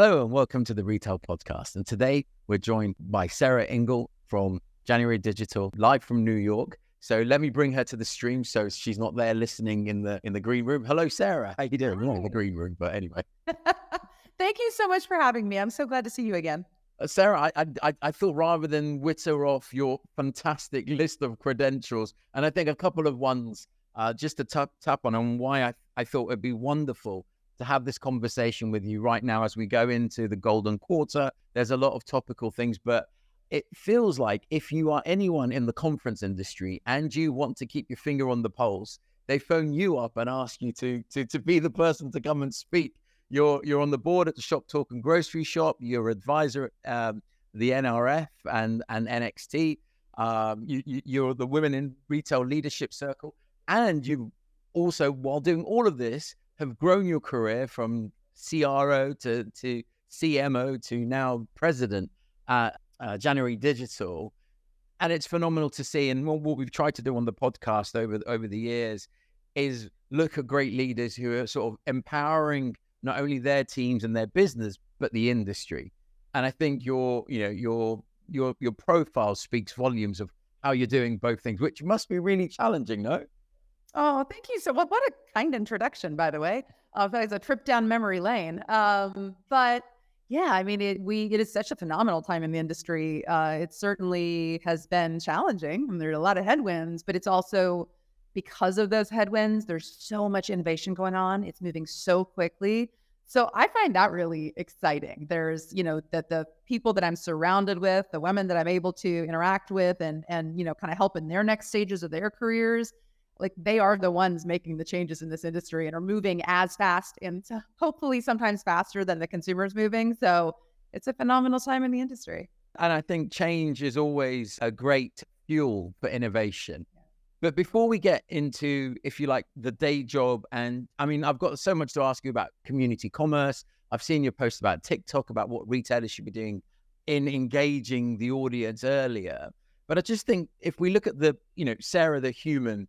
Hello and welcome to the Retail Podcast. And today we're joined by Sarah Engel from January Digital, live from New York. So let me bring her to the stream so she's not there listening in the green room. Hello, Sarah. How you doing? We're not in the green room, but anyway. Thank you so much for having me. I'm so glad to see you again. Sarah, I thought rather than witter off your fantastic list of credentials, and I think a couple of ones just to tap on why I thought it'd be wonderful to have this conversation with you right now as we go into the golden quarter. There's a lot of topical things, but it feels like if you are anyone in the conference industry and you want to keep your finger on the pulse, they phone you up and ask you to be the person to come and speak. You're on the board at the Shop Talk and Grocery Shop. You're advisor at the NRF and NXT. You're the Women in Retail Leadership Circle. And you also, while doing all of this, have grown your career from CRO to CMO to now president at January Digital. And it's phenomenal to see. And what we've tried to do on the podcast over the years is look at great leaders who are sort of empowering not only their teams and their business, but the industry. And I think your profile speaks volumes of how you're doing both things, which must be really challenging, no? Oh, thank you. So what a kind introduction, by the way. It's a trip down memory lane. But yeah, I mean, it is such a phenomenal time in the industry. It certainly has been challenging. I mean, there are a lot of headwinds, but it's also because of those headwinds, there's so much innovation going on. It's moving so quickly. So I find that really exciting. There's, that the people that I'm surrounded with, the women that I'm able to interact with and kind of help in their next stages of their careers, like they are the ones making the changes in this industry and are moving as fast and hopefully sometimes faster than the consumer's moving. So it's a phenomenal time in the industry. And I think change is always a great fuel for innovation. But before we get into, if you like, the day job, and I mean, I've got so much to ask you about community commerce. I've seen your post about TikTok, about what retailers should be doing in engaging the audience earlier. But I just think if we look at Sarah, the human,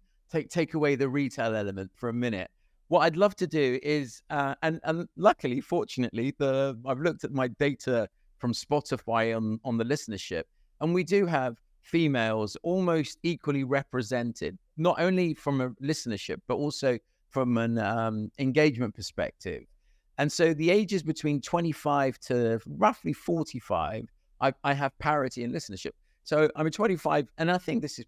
take away the retail element for a minute. What I'd love to do is, and luckily, fortunately, I've looked at my data from Spotify on the listenership, and we do have females almost equally represented, not only from a listenership, but also from an engagement perspective. And so the ages between 25 to roughly 45, I have parity in listenership. So I'm 25, and I think this is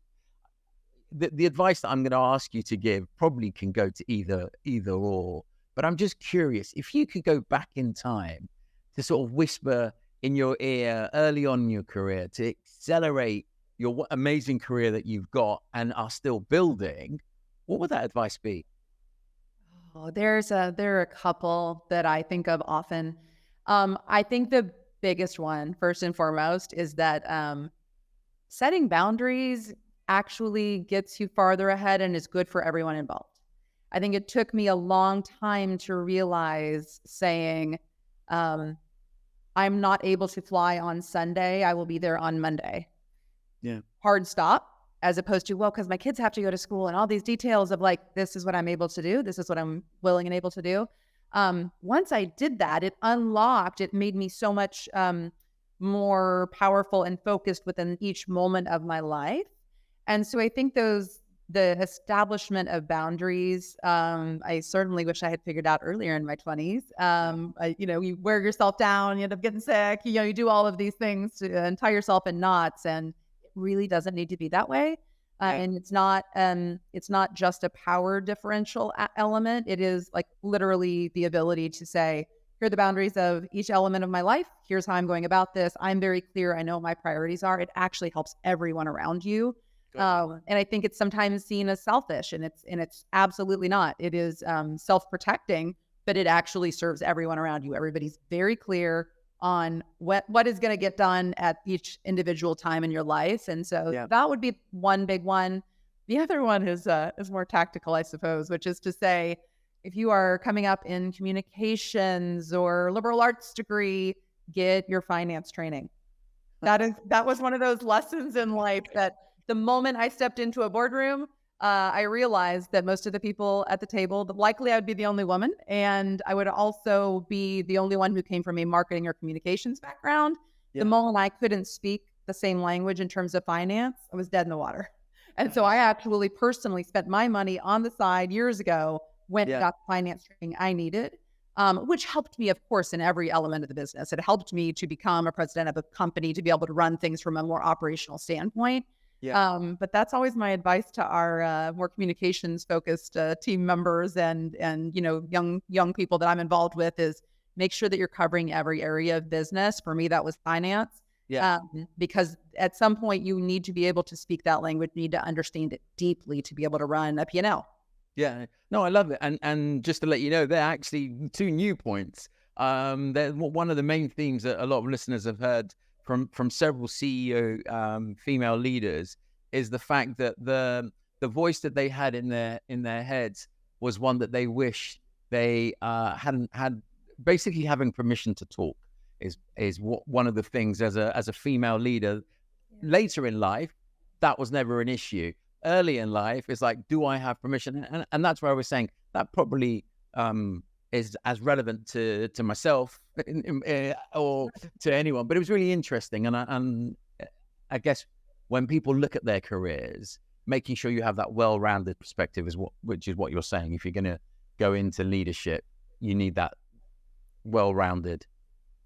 the advice that I'm going to ask you to give probably can go to either or, but I'm just curious if you could go back in time to sort of whisper in your ear early on in your career to accelerate your amazing career that you've got and are still building, what would that advice be? Oh, there are a couple that I think of often. I think the biggest one, first and foremost, is that setting boundaries actually gets you farther ahead and is good for everyone involved. I think it took me a long time to realize saying, I'm not able to fly on Sunday. I will be there on Monday. Yeah. Hard stop, as opposed to, well, because my kids have to go to school and all these details of like, this is what I'm able to do. This is what I'm willing and able to do. Once I did that, it made me so much more powerful and focused within each moment of my life. And so I think the establishment of boundaries, I certainly wish I had figured out earlier in my 20s. You wear yourself down, you end up getting sick, you do all of these things and tie yourself in knots, and it really doesn't need to be that way. And it's not just a power differential element. It is like literally the ability to say, here are the boundaries of each element of my life. Here's how I'm going about this. I'm very clear. I know what my priorities are. It actually helps everyone around you. And I think it's sometimes seen as selfish, and it's absolutely not. It is self-protecting, but it actually serves everyone around you. Everybody's very clear on what is going to get done at each individual time in your life. And so that would be one big one. The other one is more tactical, I suppose, which is to say, if you are coming up in communications or liberal arts degree, get your finance training. That was one of those lessons in life that the moment I stepped into a boardroom, I realized that most of the people at the table, likely I would be the only woman, and I would also be the only one who came from a marketing or communications background. The moment I couldn't speak the same language in terms of finance, I was dead in the water. And so I actually personally spent my money on the side years ago, went and got the finance training I needed, which helped me, of course, in every element of the business. It helped me to become a president of a company, to be able to run things from a more operational standpoint. But that's always my advice to our more communications focused team members and young people that I'm involved with is make sure that you're covering every area of business. For me, that was finance. Because at some point you need to be able to speak that language, you need to understand it deeply to be able to run a P&L. Yeah, no, I love it. And just to let you know, they're actually two new points. They're one of the main themes that a lot of listeners have heard from several CEO female leaders is the fact that the voice that they had in their heads was one that they wish they hadn't had. Basically, having permission to talk is one of the things as a female leader. Later in life, that was never an issue. Early in life, it's like, do I have permission? And that's where I was saying that probably is as relevant to myself or to anyone. But it was really interesting, and I guess when people look at their careers, making sure you have that well-rounded perspective which is what you're saying. If you're going to go into leadership, you need that well-rounded.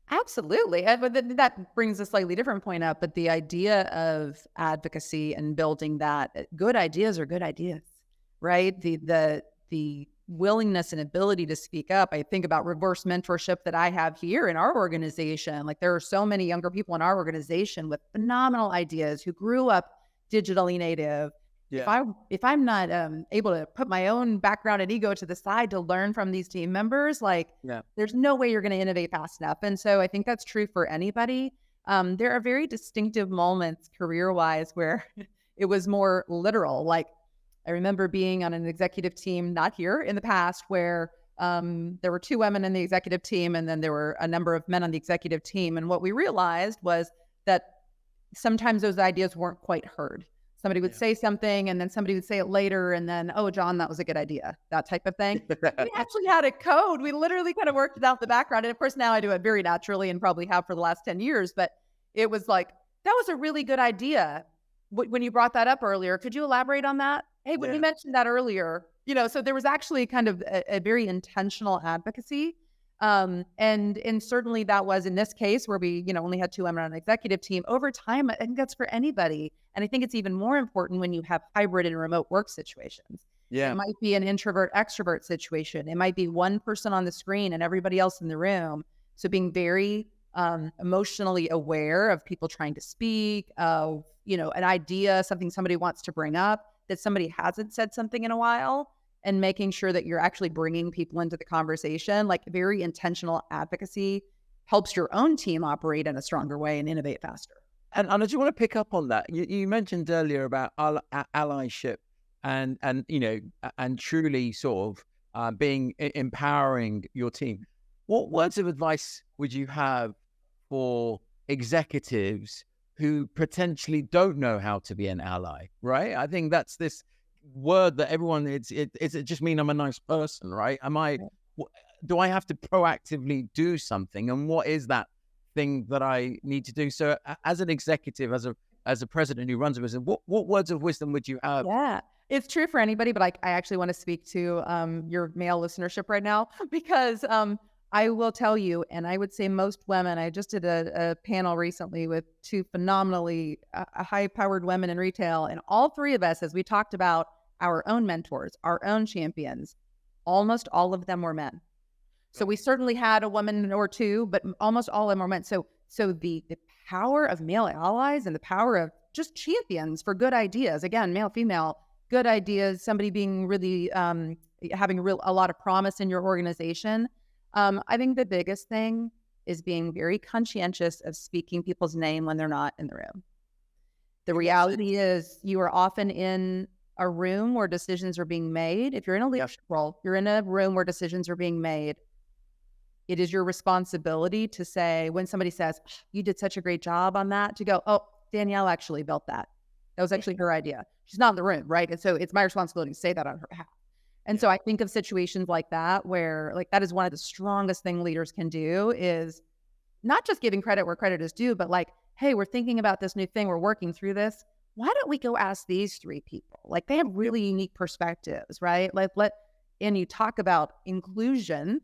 Absolutely. But that brings a slightly different point up. But the idea of advocacy and building that, good ideas are good ideas, right? The willingness and ability to speak up. I think about reverse mentorship that I have here in our organization. Like there are so many younger people in our organization with phenomenal ideas who grew up digitally native. If I'm not able to put my own background and ego to the side to learn from these team members, there's no way you're going to innovate fast enough. And so I think that's true for anybody. There are very distinctive moments career-wise where it was more literal. Like I remember being on an executive team, not here in the past, where there were 2 women in the executive team, and then there were a number of men on the executive team. And what we realized was that sometimes those ideas weren't quite heard. Somebody would say something and then somebody would say it later and then, oh, John, that was a good idea, that type of thing. We actually had a code. We literally kind of worked it out in the background. And of course, now I do it very naturally and probably have for the last 10 years. But it was like, that was a really good idea. When you brought that up earlier, could you elaborate on that? Hey, when you mentioned that earlier, so there was actually kind of a very intentional advocacy. And certainly that was in this case where we, only had 2 women on an executive team. Over time, I think that's for anybody. And I think it's even more important when you have hybrid and remote work situations. It might be an introvert extrovert situation. It might be one person on the screen and everybody else in the room. So being very emotionally aware of people trying to speak, of, an idea, something somebody wants to bring up that somebody hasn't said something in a while, and making sure that you're actually bringing people into the conversation. Like very intentional advocacy helps your own team operate in a stronger way and innovate faster. And I just want to pick up on that. You mentioned earlier about allyship and truly sort of empowering your team. What words of advice would you have for executives who potentially don't know how to be an ally, right? I think that's this word that everyone, it just mean I'm a nice person, right? Do I have to proactively do something? And what is that thing that I need to do? So as an executive, as a president who runs a business, what words of wisdom would you have? Yeah, it's true for anybody, but I actually want to speak to your male listenership right now, because I will tell you, and I would say most women, I just did a panel recently with 2 phenomenally high-powered women in retail, and all 3 of us, as we talked about our own mentors, our own champions, almost all of them were men. So we certainly had a woman or 2, but almost all of them were men. So the power of male allies and the power of just champions for good ideas, again, male, female, good ideas, somebody being really having a lot of promise in your organization. I think the biggest thing is being very conscientious of speaking people's name when they're not in the room. The reality is you are often in a room where decisions are being made. If you're in a leadership role, you're in a room where decisions are being made. It is your responsibility to say, when somebody says, you did such a great job on that, to go, oh, Danielle actually built that. That was actually her idea. She's not in the room, right? And so it's my responsibility to say that on her behalf. And so I think of situations like that where like that is one of the strongest thing leaders can do is not just giving credit where credit is due, but like, hey, we're thinking about this new thing. We're working through this. Why don't we go ask these 3 people? Like they have really unique perspectives, right? Like and you talk about inclusion.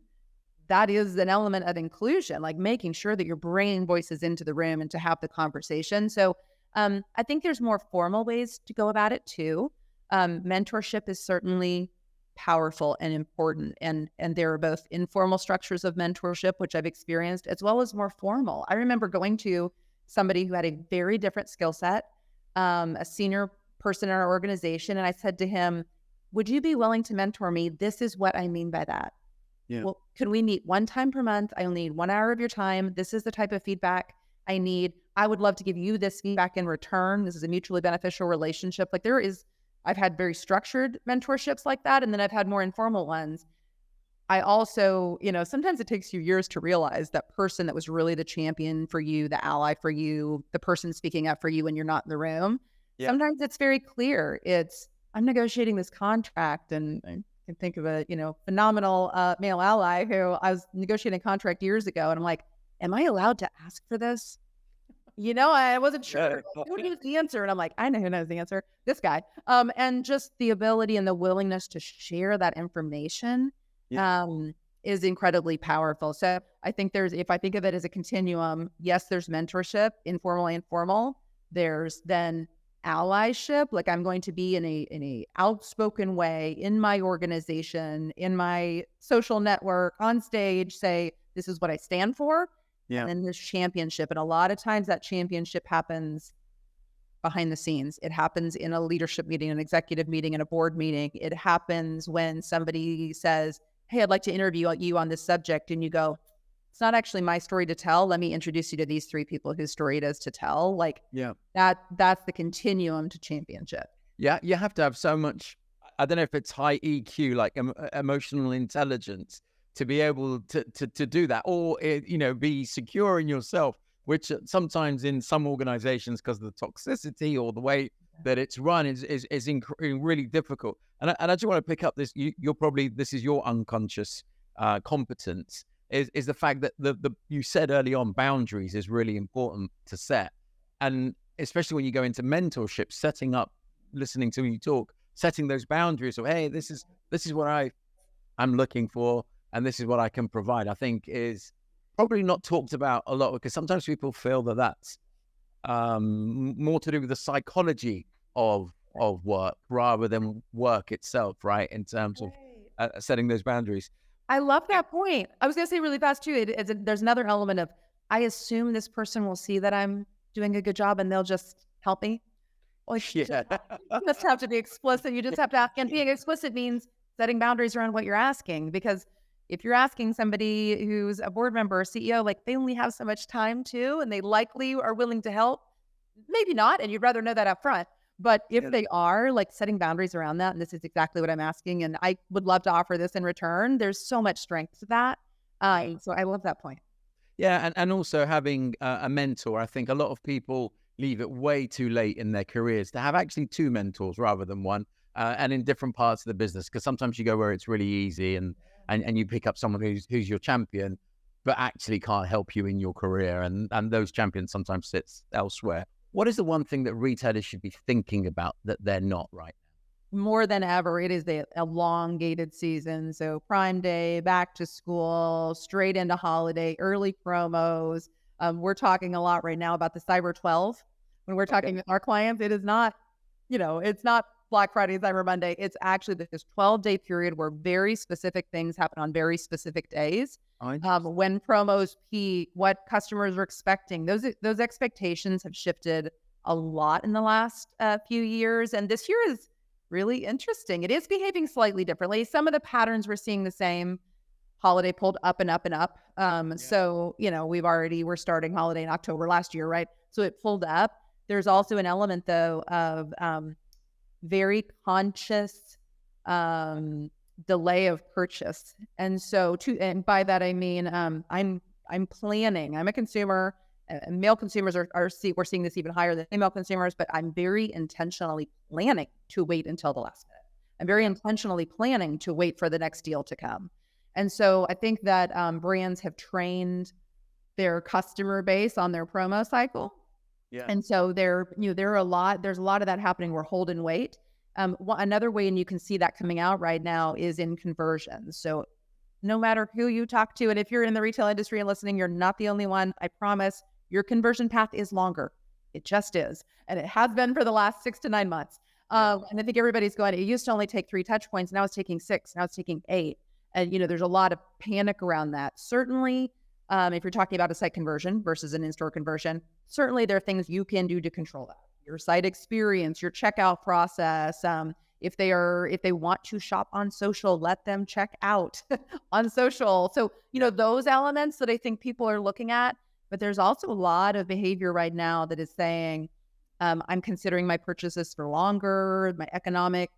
That is an element of inclusion, like making sure that you're bringing voices into the room and to have the conversation. So I think there's more formal ways to go about it too. Mentorship is certainly powerful and important. And there are both informal structures of mentorship, which I've experienced, as well as more formal. I remember going to somebody who had a very different skill set, a senior person in our organization. And I said to him, would you be willing to mentor me? This is what I mean by that. Yeah. Well, could we meet 1 time per month? I only need 1 hour of your time. This is the type of feedback I need. I would love to give you this feedback in return. This is a mutually beneficial relationship. Like I've had very structured mentorships like that. And then I've had more informal ones. I also, sometimes it takes you years to realize that person that was really the champion for you, the ally for you, the person speaking up for you when you're not in the room. Yeah. Sometimes it's very clear. I'm negotiating this contract, and I can think of a, phenomenal male ally who I was negotiating a contract years ago. And I'm like, am I allowed to ask for this? I wasn't sure. Like, who knows the answer? And I'm like, I know who knows the answer. This guy. And just the ability and the willingness to share that information is incredibly powerful. So I think if I think of it as a continuum, yes, there's mentorship, informal and formal. There's then allyship. Like I'm going to be in a outspoken way in my organization, in my social network, on stage, say, this is what I stand for. Yeah. And then there's championship. And a lot of times that championship happens behind the scenes. It happens in a leadership meeting, an executive meeting, and a board meeting. It happens when somebody says, hey, I'd like to interview you on this subject. And you go, it's not actually my story to tell. Let me introduce you to these 3 people whose story it is to tell. Like that's the continuum to championship. Yeah. You have to have so much, I don't know if it's high EQ, like emotional intelligence, to be able to do that, or be secure in yourself, which sometimes in some organizations, because of the toxicity or the way that it's run, is really difficult. And I just want to pick up this. This is your unconscious competence. Is the fact that you said early on, boundaries is really important to set, and especially when you go into mentorship, setting up, listening to you talk, setting those boundaries of, hey, this is what I'm looking for. And this is what I can provide, I think is probably not talked about a lot, because sometimes people feel that that's more to do with the psychology of work rather than work itself, right? In terms of setting those boundaries. I love that point. I was going to say really fast too, there's another element of, I assume this person will see that I'm doing a good job and they'll just help me. Well, you just have to be explicit. You just have to ask. And being explicit means setting boundaries around what you're asking, because if you're asking somebody who's a board member or CEO, like they only have so much time too, and they likely are willing to help, maybe not, and you'd rather know that up front. But if they are, like setting boundaries around that, and this is exactly what I'm asking, and I would love to offer this in return, there's so much strength to that. So I love that point. Yeah, and also having a mentor. I think a lot of people leave it way too late in their careers to have actually 2 mentors rather than 1, and in different parts of the business, because sometimes you go where it's really easy and you pick up someone who's your champion, but actually can't help you in your career. And those champions sometimes sits elsewhere. What is the one thing that retailers should be thinking about that they're not right now? More than ever, it is the elongated season. So Prime Day, back to school, straight into holiday, early promos. We're talking a lot right now about the Cyber 12. When we're talking with our clients, it is not, it's not Black Friday, Cyber Monday. It's actually this 12-day period where very specific things happen on very specific days. When promos peak, what customers are expecting. Those expectations have shifted a lot in the last few years. And this year is really interesting. It is behaving slightly differently. Some of the patterns we're seeing the same. Holiday pulled up and up and up. So, we're starting holiday in October last year, right? So it pulled up. There's also an element though of very conscious delay of purchase. And so and by that I mean I'm planning. I'm a consumer male consumers we're seeing this even higher than female consumers, but I'm very intentionally planning to wait until the last minute. I'm very intentionally planning to wait for the next deal to come. And so I think that brands have trained their customer base on their promo cycle. Yeah. And so there's a lot of that happening. We're hold and wait. Another way, and you can see that coming out right now, is in conversions. So no matter who you talk to, and if you're in the retail industry and listening, you're not the only one. I promise your conversion path is longer. It just is. And it has been for the last 6 to 9 months. And I think everybody's going, it used to only take 3 touch points. Now it's taking 6. Now it's taking 8. And, there's a lot of panic around that. Certainly, if you're talking about a site conversion versus an in-store conversion, certainly there are things you can do to control that. Your site experience, your checkout process. If they want to shop on social, let them check out on social. So, those elements that I think people are looking at, but there's also a lot of behavior right now that is saying, I'm considering my purchases for longer. My economic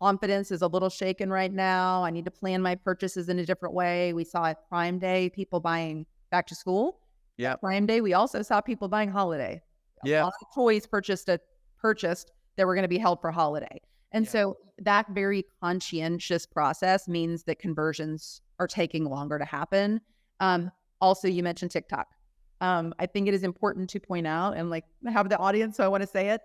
confidence is a little shaken right now. I need to plan my purchases in a different way. We saw at Prime Day, people buying back to school. Yeah. Prime Day, we also saw people buying holiday. Yeah. A lot of toys purchased that were going to be held for holiday. And so that very conscientious process means that conversions are taking longer to happen. Also, you mentioned TikTok. I think it is important to point out and have the audience, so I want to say it.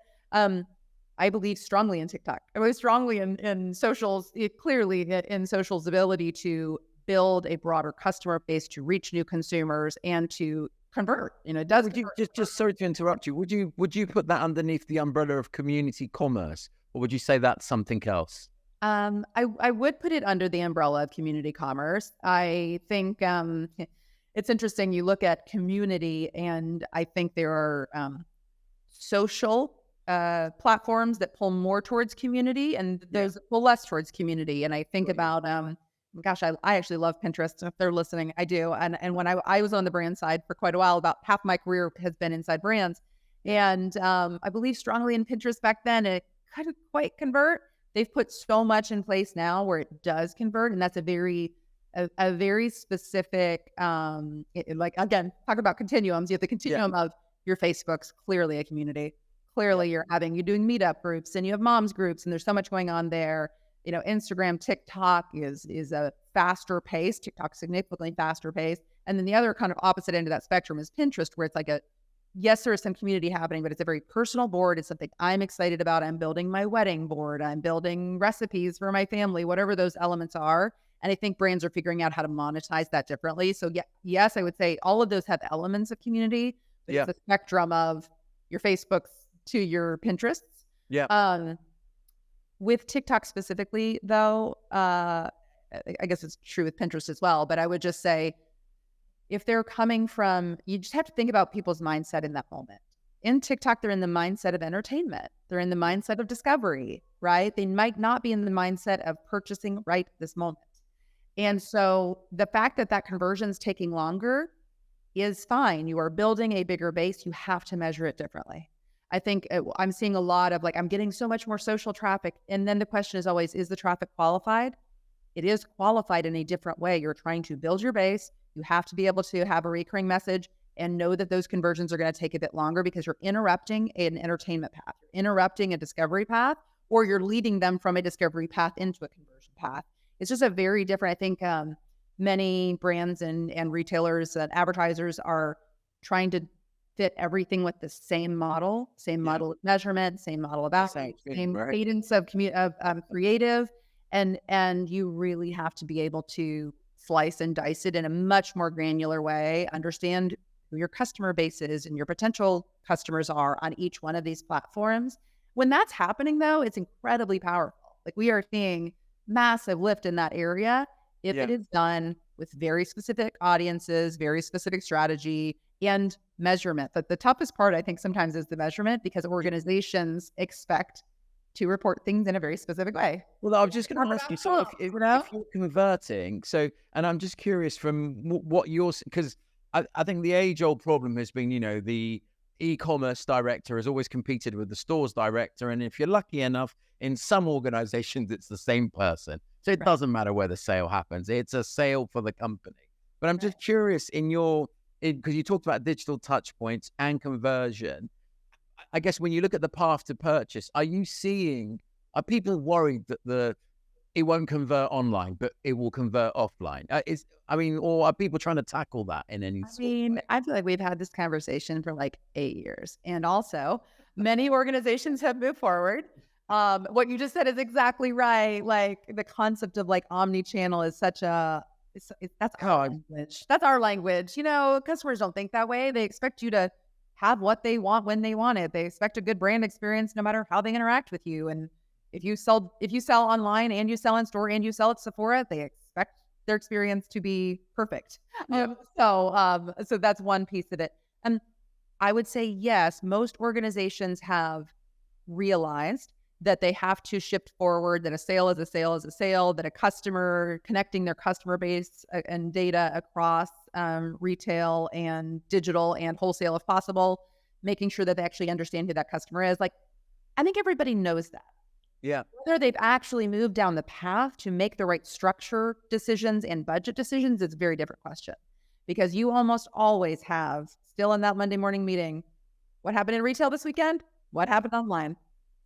I believe strongly in TikTok. I believe strongly in socials, clearly in socials' ability to build a broader customer base, to reach new consumers, and to convert. It does. Would you just sorry to interrupt you? Would you put that underneath the umbrella of community commerce, or would you say that's something else? I would put it under the umbrella of community commerce. I think it's interesting. You look at community, and I think there are social platforms that pull more towards community, and those pull less towards community. And I think about gosh, I actually love Pinterest. If they're listening, I do. And when I was on the brand side for quite a while, about half my career has been inside brands. And I believe strongly in Pinterest back then. It couldn't quite convert. They've put so much in place now where it does convert. And that's a very specific, again, talk about continuums. You have the continuum of your Facebook's clearly a community. Clearly you're doing meetup groups, and you have moms groups, and there's so much going on there. Instagram, TikTok is a faster pace. TikTok significantly faster pace. And then the other kind of opposite end of that spectrum is Pinterest, where it's yes, there is some community happening, but it's a very personal board. It's something I'm excited about. I'm building my wedding board. I'm building recipes for my family, whatever those elements are. And I think brands are figuring out how to monetize that differently. So yes, I would say all of those have elements of community. But it's a spectrum of your Facebooks to your Pinterests. Yeah. With TikTok specifically, though, I guess it's true with Pinterest as well, but I would just say, if they're coming from, you just have to think about people's mindset in that moment. In TikTok, they're in the mindset of entertainment. They're in the mindset of discovery, right? They might not be in the mindset of purchasing right this moment. And so the fact that conversion is taking longer is fine. You are building a bigger base. You have to measure it differently. I think I'm seeing a lot of I'm getting so much more social traffic. And then the question is always, is the traffic qualified? It is qualified in a different way. You're trying to build your base. You have to be able to have a recurring message and know that those conversions are going to take a bit longer because you're interrupting an entertainment path, you're interrupting a discovery path, or you're leading them from a discovery path into a conversion path. It's just a very different, I think many brands and retailers and advertisers are trying to fit everything with the same model of measurement, same model of outreach, same cadence of creative. And you really have to be able to slice and dice it in a much more granular way, understand who your customer base is and your potential customers are on each one of these platforms. When that's happening, though, it's incredibly powerful. We are seeing massive lift in that area if it is done with very specific audiences, very specific strategy, and measurement. But the toughest part, I think, sometimes is the measurement, because organizations expect to report things in a very specific way. Well, I was just going to ask you, so if you're converting, and I'm just curious from what because I think the age-old problem has been, the e-commerce director has always competed with the stores director. And if you're lucky enough, in some organizations, it's the same person. So it doesn't matter where the sale happens. It's a sale for the company. But I'm just curious, in your because you talked about digital touch points and conversion. I guess when you look at the path to purchase, are people worried that it won't convert online, but it will convert offline? Or are people trying to tackle that in any sort of way? I feel like we've had this conversation for like 8 years. And also, many organizations have moved forward. What you just said is exactly right. Like the concept of like omni-channel is that's our language. That's our language. Customers don't think that way. They expect you to have what they want when they want it. They expect a good brand experience no matter how they interact with you. And if you sell online and you sell in store and you sell at Sephora, they expect their experience to be perfect. Yeah. So that's one piece of it. And I would say, yes, most organizations have realized that they have to shift forward, that a sale is a sale is a sale, that a customer, connecting their customer base and data across retail and digital and wholesale if possible, making sure that they actually understand who that customer is. Like, I think everybody knows that. Yeah. Whether they've actually moved down the path to make the right structure decisions and budget decisions is a very different question, because you almost always have, still in that Monday morning meeting, what happened in retail this weekend? What happened online?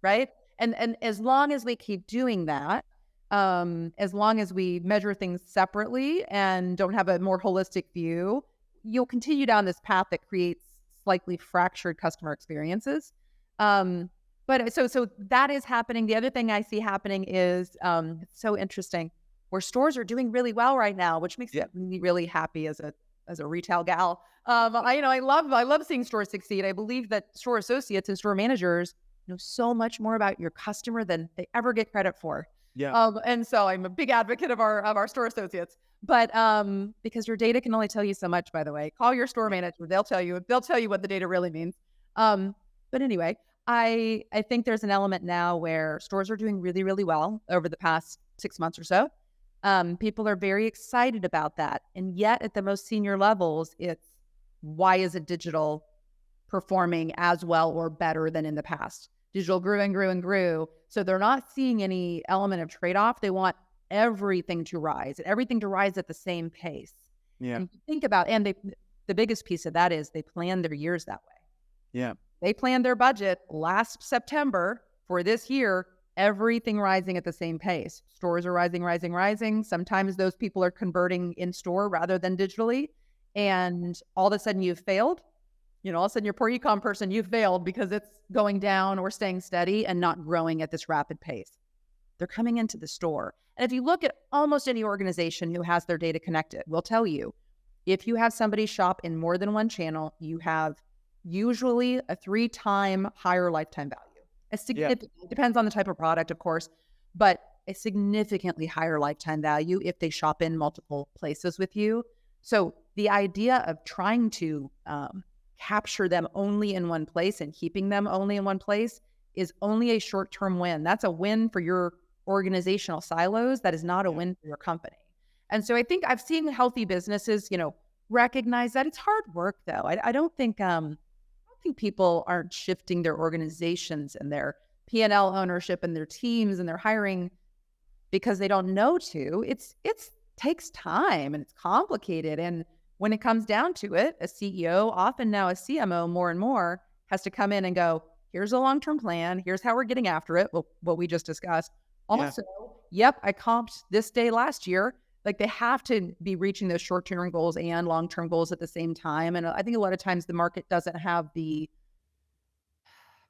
Right? And as long as we keep doing that, as long as we measure things separately and don't have a more holistic view, you'll continue down this path that creates slightly fractured customer experiences. But so that is happening. The other thing I see happening is it's so interesting, where stores are doing really well right now, which makes me really happy as a retail gal. I love seeing stores succeed. I believe that store associates and store managers know so much more about your customer than they ever get credit for. Yeah. And so I'm a big advocate of our store associates. But because your data can only tell you so much, by the way. Call your store manager. They'll tell you what the data really means. But anyway, I think there's an element now where stores are doing really, really well over the past 6 months or so. People are very excited about that. And yet at the most senior levels, it's why isn't digital performing as well or better than in the past? Digital grew and grew and grew. So they're not seeing any element of trade-off. They want everything to rise, and everything to rise at the same pace. Yeah. And think about, the biggest piece of that is they plan their years that way. Yeah. They planned their budget last September for this year, everything rising at the same pace. Stores are rising, rising, rising. Sometimes those people are converting in store rather than digitally. And all of a sudden you've failed. All of a sudden your poor e-com person, you've failed because it's going down or staying steady and not growing at this rapid pace. They're coming into the store. And if you look at almost any organization who has their data connected, will tell you, if you have somebody shop in more than one channel, you have usually a 3-time higher lifetime value. It depends on the type of product, of course, but a significantly higher lifetime value if they shop in multiple places with you. So the idea of trying to capture them only in one place and keeping them only in one place is only a short-term win. That's a win for your organizational silos. That is not a win for your company. And so I think I've seen healthy businesses, recognize that. It's hard work, though. I don't think people aren't shifting their organizations and their P&L ownership and their teams and their hiring because they don't know to. It's takes time and it's complicated. And when it comes down to it, a CEO, often now a CMO more and more, has to come in and go, here's a long-term plan. Here's how we're getting after it. What we just discussed. Also, I comped this day last year. Like, they have to be reaching those short-term goals and long-term goals at the same time. And I think a lot of times the market doesn't have the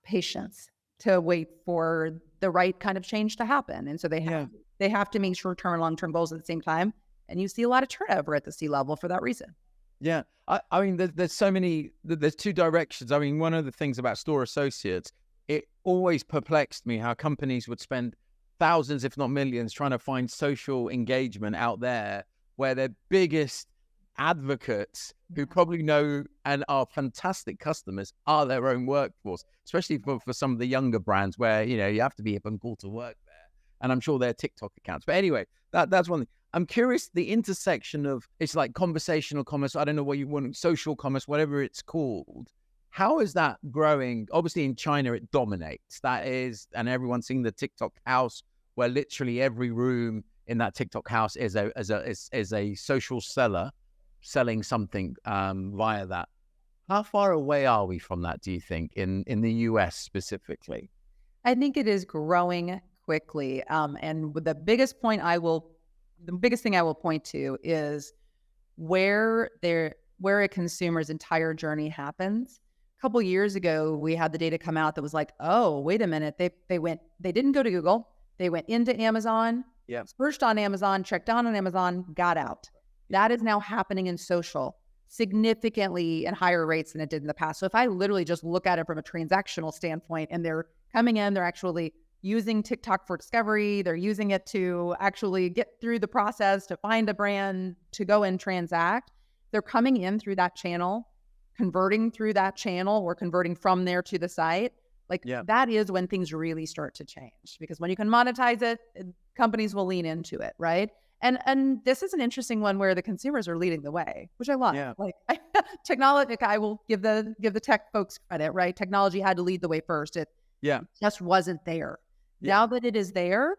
patience to wait for the right kind of change to happen. And so they have to meet short-term and long-term goals at the same time. And you see a lot of turnover at the C-level for that reason. Yeah. I mean, there's so many, there's two directions. I mean, one of the things about store associates, it always perplexed me how companies would spend thousands, if not millions, trying to find social engagement out there where their biggest advocates who probably know and are fantastic customers are their own workforce, especially for some of the younger brands where, you have to be hip and cool to work there. And I'm sure they're TikTok accounts. But anyway, that's one thing. I'm curious, the intersection of, it's like conversational commerce, I don't know what you want, social commerce, whatever it's called. How is that growing? Obviously in China, it dominates. That is, and everyone's seeing the TikTok house where literally every room in that TikTok house is a social seller. selling something via that. How far away are we from that, do you think, in the US specifically? I think it is growing quickly. And the biggest thing I will point to is where a consumer's entire journey happens. A couple years ago, we had the data come out that was like, oh, wait a minute. They didn't go to Google. They went into Amazon, searched on Amazon, checked on Amazon, got out. That is now happening in social significantly at higher rates than it did in the past. So if I literally just look at it from a transactional standpoint, and they're coming in, they're actually using TikTok for discovery, they're using it to actually get through the process to find a brand to go and transact. They're coming in through that channel, converting through that channel, or converting from there to the site. That is when things really start to change, because when you can monetize it, companies will lean into it, right? And this is an interesting one where the consumers are leading the way, which I love. Yeah. Technology, I will give the tech folks credit, right? Technology had to lead the way first. It just wasn't there. Now that it is there,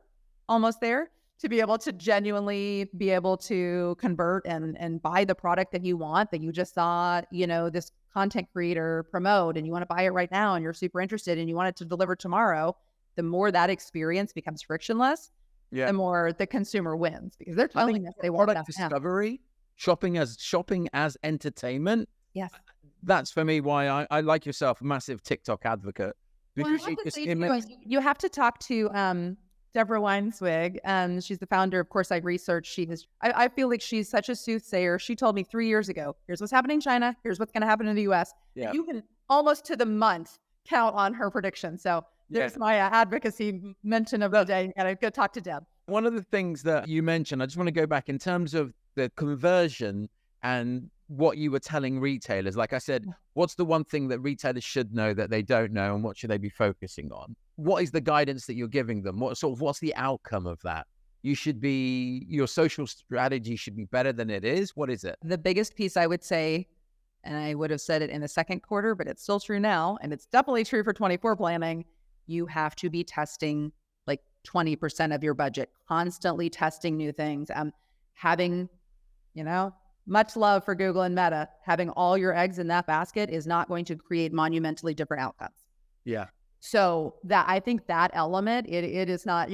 almost there, to be able to genuinely be able to convert and buy the product that you want, that you just saw, this content creator promote, and you want to buy it right now, and you're super interested, and you want it to deliver tomorrow, the more that experience becomes frictionless, the more the consumer wins, because they're telling us they want product that discovery, shopping as entertainment. Yes. That's for me why I like yourself, a massive TikTok advocate. Because you have to talk to Deborah Weinswig. She's the founder of Courtside Research. I feel like she's such a soothsayer. She told me 3 years ago, here's what's happening in China, here's what's going to happen in the US. Yeah. You can almost to the month count on her prediction. So there's my advocacy mention of the day. Gotta go talk to Deb. One of the things that you mentioned, I just want to go back in terms of the conversion and what you were telling retailers. Like I said, what's the one thing that retailers should know that they don't know, and what should they be focusing on? What is the guidance that you're giving them? What's the outcome of that? Your social strategy should be better than it is. What is it? The biggest piece I would say, and I would have said it in the second quarter, but it's still true now, and it's definitely true for 24 planning, you have to be testing like 20% of your budget, constantly testing new things. Having, much love for Google and Meta, having all your eggs in that basket is not going to create monumentally different outcomes. Yeah. So I think that element, it is not,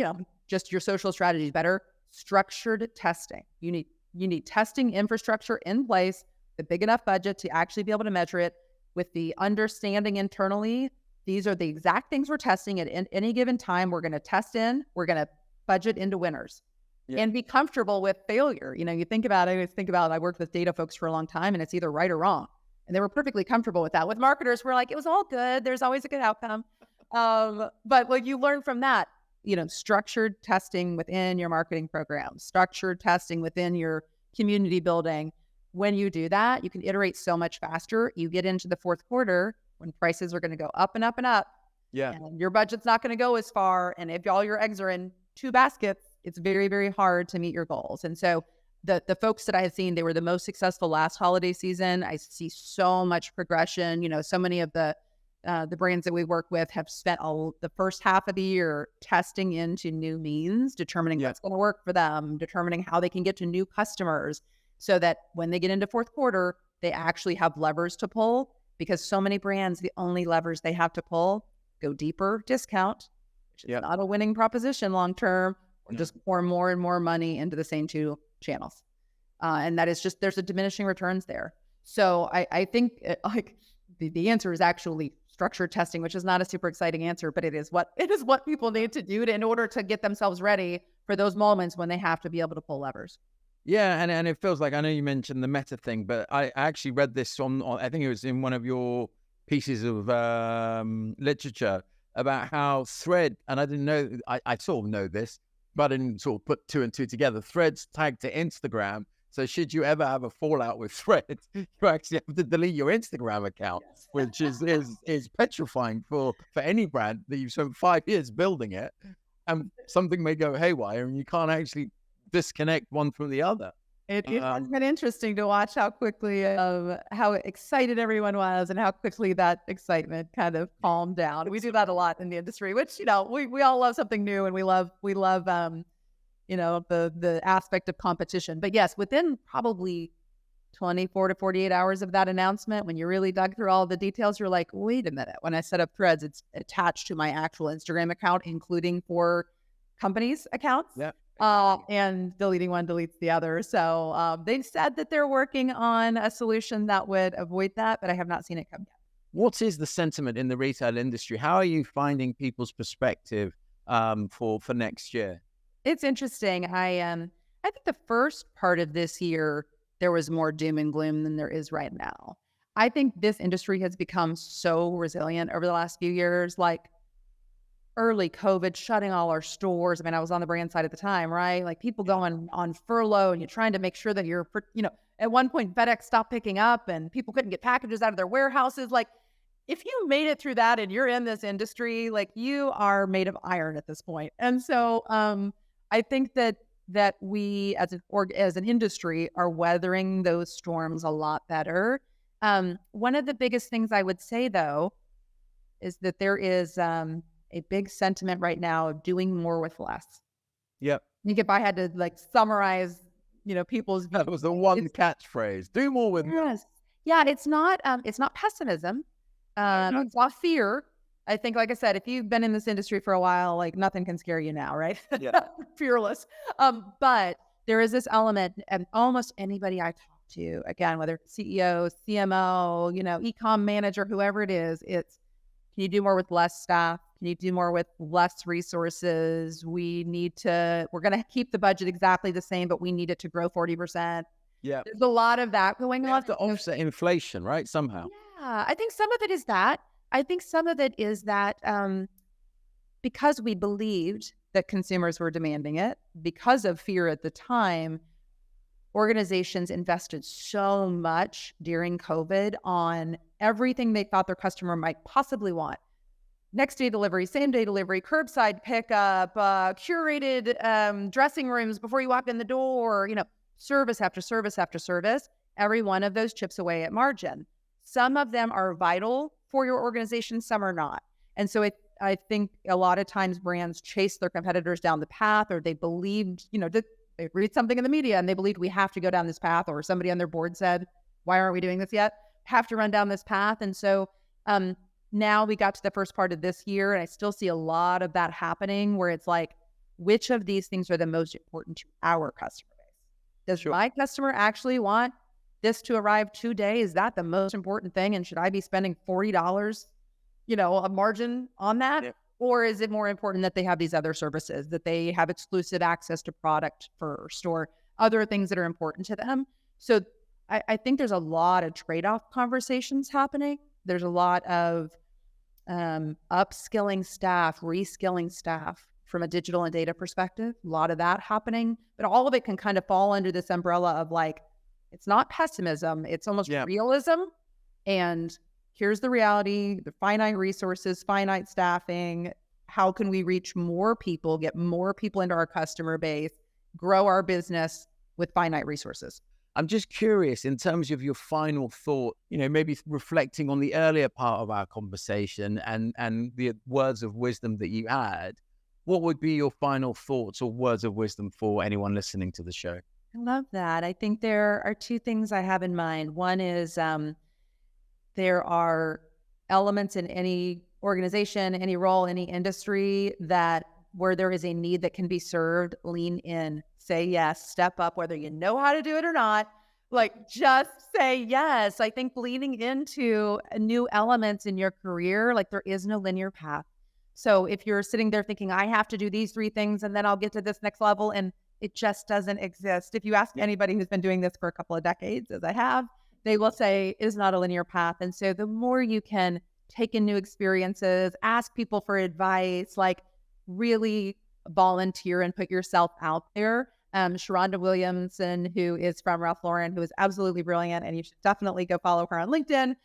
just your social strategy is better. Structured testing. You need testing infrastructure in place, the big enough budget to actually be able to measure it, with the understanding internally. These are the exact things we're testing at any given time. We're going to test in, we're going to budget into winners. And be comfortable with failure. You think about it, I worked with data folks for a long time, and it's either right or wrong. And they were perfectly comfortable with that. With marketers, we're like, it was all good. There's always a good outcome. But what you learn from that, structured testing within your marketing program, structured testing within your community building. When you do that, you can iterate so much faster. You get into the fourth quarter when prices are going to go up and up and up. Yeah. And your budget's not going to go as far. And if all your eggs are in two baskets, it's very, very hard to meet your goals. And so the folks that I have seen, they were the most successful last holiday season. I see so much progression. So many of the brands that we work with have spent the first half of the year testing into new means, determining what's going to work for them, determining how they can get to new customers, so that when they get into fourth quarter, they actually have levers to pull. Because so many brands, the only levers they have to pull, go deeper, discount, which is not a winning proposition long term, or just pour more and more money into the same two channels. And that is just, there's a diminishing returns there. So I think the answer is actually structured testing, which is not a super exciting answer, but it is what people need to do in order to get themselves ready for those moments when they have to be able to pull levers. Yeah, and it feels like, I know you mentioned the Meta thing, but I actually read this on I think it was in one of your pieces of literature about how Thread, and I didn't know, I sort of know this, but I didn't sort of put two and two together. Thread's tagged to Instagram, so should you ever have a fallout with Thread, you actually have to delete your Instagram account, which is petrifying for any brand that you've spent 5 years building it, and something may go haywire, and you can't actually disconnect one from the other. It has been interesting to watch how quickly, how excited everyone was, and how quickly that excitement kind of calmed down. We do that a lot in the industry, which, we all love something new, and we love the aspect of competition. But yes, within probably 24 to 48 hours of that announcement, when you really dug through all the details, you're like, wait a minute. When I set up Threads, it's attached to my actual Instagram account, including for companies' accounts. Yeah. And deleting one deletes the other. So they've said that they're working on a solution that would avoid that, but I have not seen it come yet. What is the sentiment in the retail industry? How are you finding people's perspective for next year? It's interesting. I think the first part of this year, there was more doom and gloom than there is right now. I think this industry has become so resilient over the last few years, like early COVID, shutting all our stores. I mean, I was on the brand side at the time, right? Like people going on furlough and you're trying to make sure that you're, at one point FedEx stopped picking up and people couldn't get packages out of their warehouses. Like if you made it through that and you're in this industry, like you are made of iron at this point. And so I think that we as an industry are weathering those storms a lot better. One of the biggest things I would say though, is that there is a big sentiment right now of doing more with less. Yep. I think if I had to like summarize, people's That was the one catchphrase. Do more with yes. Yeah, it's not pessimism. It's not fear. I think, like I said, if you've been in this industry for a while, like nothing can scare you now, right? Yeah. Fearless. But there is this element, and almost anybody I talk to, again, whether it's CEO, CMO, e-com manager, whoever it is, it's, can you do more with less staff? Can you do more with less resources? We're going to keep the budget exactly the same, but we need it to grow 40%. Yeah. There's a lot of that going on. You have to offset inflation, right? Somehow. Yeah. I think some of it is that. I think some of it is that because we believed that consumers were demanding it, because of fear at the time, organizations invested so much during COVID on everything they thought their customer might possibly want. Next day delivery, same day delivery, curbside pickup, curated dressing rooms before you walk in the door, service after service after service. Every one of those chips away at margin. Some of them are vital for your organization, some are not. And so I think a lot of times brands chase their competitors down the path, or they believed, they read something in the media and they believed we have to go down this path, or somebody on their board said, why aren't we doing this yet? Have to run down this path. And so now we got to the first part of this year, and I still see a lot of that happening where it's like, which of these things are the most important to our customer base? Does my customer actually want this to arrive today? Is that the most important thing? And should I be spending $40, a margin on that? Yeah. Or is it more important that they have these other services, that they have exclusive access to product first, or other things that are important to them? So I think there's a lot of trade-off conversations happening. There's a lot of upskilling staff, reskilling staff from a digital and data perspective, a lot of that happening. But all of it can kind of fall under this umbrella of like, it's not pessimism, it's almost realism. And here's the reality, the finite resources, finite staffing. How can we reach more people, get more people into our customer base, grow our business with finite resources? I'm just curious, in terms of your final thought, maybe reflecting on the earlier part of our conversation and the words of wisdom that you had, what would be your final thoughts or words of wisdom for anyone listening to the show? I love that. I think there are two things I have in mind. One is there are elements in any organization, any role, any industry that where there is a need that can be served, lean in, say yes, step up, whether you know how to do it or not, like just say yes. I think leaning into new elements in your career, like there is no linear path. So if you're sitting there thinking, I have to do these 3 things and then I'll get to this next level, and it just doesn't exist. If you ask anybody who's been doing this for a couple of decades, as I have, they will say it is not a linear path. And so the more you can take in new experiences, ask people for advice, like really volunteer and put yourself out there. Sharonda Williamson, who is from Ralph Lauren, who is absolutely brilliant, and you should definitely go follow her on LinkedIn,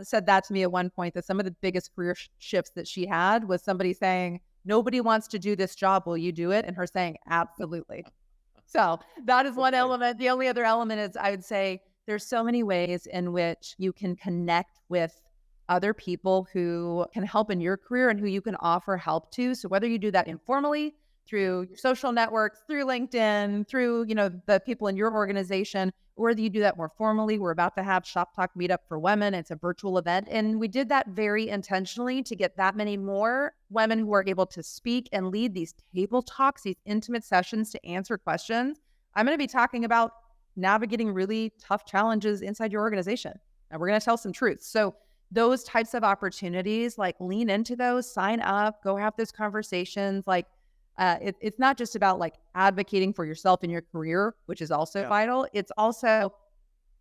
said that to me at one point, that some of the biggest career shifts that she had was somebody saying, nobody wants to do this job. Will you do it? And her saying, absolutely. So that is one element. The only other element is, I would say, there's so many ways in which you can connect with other people who can help in your career and who you can offer help to. So whether you do that informally, through your social networks, through LinkedIn, through, the people in your organization, or whether you do that more formally. We're about to have Shop Talk Meetup for Women. It's a virtual event. And we did that very intentionally to get that many more women who are able to speak and lead these table talks, these intimate sessions to answer questions. I'm going to be talking about navigating really tough challenges inside your organization. And we're going to tell some truths. So those types of opportunities, like lean into those, sign up, go have those conversations. Like it's not just about like advocating for yourself in your career, which is also vital. It's also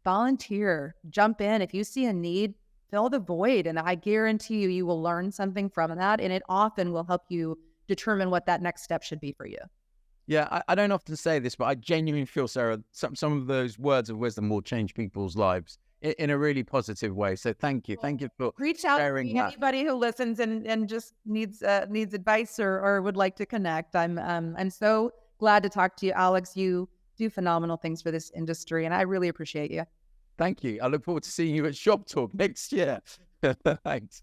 volunteer, jump in. If you see a need, fill the void. And I guarantee you will learn something from that. And it often will help you determine what that next step should be for you. Yeah, I don't often say this, but I genuinely feel, Sarah, some of those words of wisdom will change people's lives in a really positive way. So thank you. Thank you for reach out sharing to anybody who listens and just needs advice or would like to connect. I'm so glad to talk to you, Alex. You do phenomenal things for this industry, and I really appreciate you. Thank you. I look forward to seeing you at Shop Talk next year. Thanks.